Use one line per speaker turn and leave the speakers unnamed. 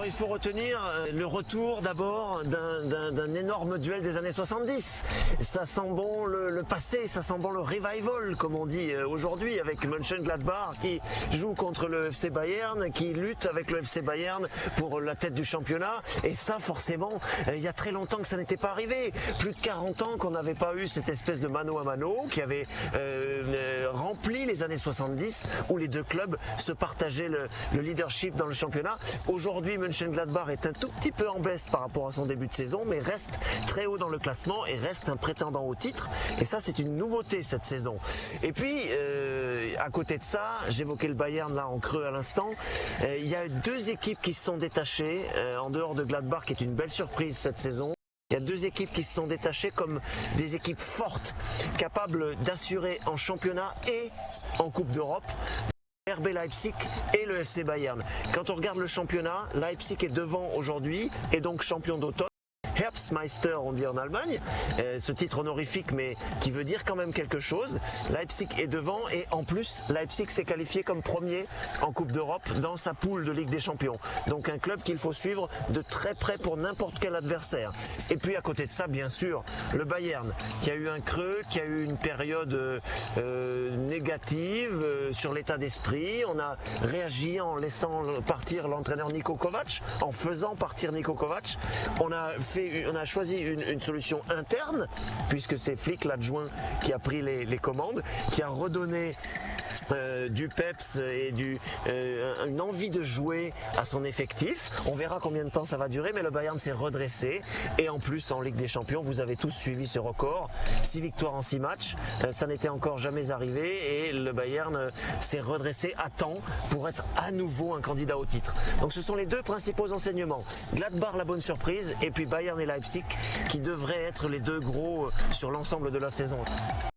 Alors il faut retenir le retour d'abord d'un énorme duel des années 70. Ça sent bon le passé, ça sent bon le revival comme on dit aujourd'hui avec Mönchengladbach qui joue contre le FC Bayern, qui lutte avec le FC Bayern pour la tête du championnat. Et ça forcément, il y a très longtemps que ça n'était pas arrivé. Plus de 40 ans qu'on n'avait pas eu cette espèce de mano à mano qui avait rempli les années 70 où les deux clubs se partageaient le leadership dans le championnat. Aujourd'hui, Mönchengladbach est un tout petit peu en baisse par rapport à son début de saison, mais reste très haut dans le classement et reste un prétendant au titre. Et ça, c'est une nouveauté cette saison. Et puis, à côté de ça, j'évoquais le Bayern là en creux à l'instant. Il y a deux équipes qui se sont détachées en dehors de Gladbach, qui est une belle surprise cette saison. Il y a deux équipes qui se sont détachées comme des équipes fortes, capables d'assurer en championnat et en Coupe d'Europe. RB Leipzig et le FC Bayern. Quand on regarde le championnat, Leipzig est devant aujourd'hui et donc champion d'automne. Herbstmeister, on dit en Allemagne, ce titre honorifique mais qui veut dire quand même quelque chose. Leipzig est devant et en plus Leipzig s'est qualifié comme premier en Coupe d'Europe dans sa poule de Ligue des Champions. Donc un club qu'il faut suivre de très près pour n'importe quel adversaire. Et puis à côté de ça, bien sûr, le Bayern qui a eu un creux, qui a eu une période négative sur l'état d'esprit. On a réagi en laissant partir l'entraîneur Niko Kovac, en faisant partir Niko Kovac. On a choisi une solution interne, puisque c'est Flick, l'adjoint, qui a pris les commandes, qui a redonné du peps et une envie de jouer à son effectif. On verra combien de temps ça va durer, mais le Bayern s'est redressé. Et en plus, en Ligue des Champions, vous avez tous suivi ce record. 6 victoires en 6 matchs, ça n'était encore jamais arrivé. Et le Bayern s'est redressé à temps pour être à nouveau un candidat au titre. Donc ce sont les deux principaux enseignements. Gladbach, la bonne surprise, et puis Bayern et Leipzig, qui devraient être les deux gros sur l'ensemble de la saison.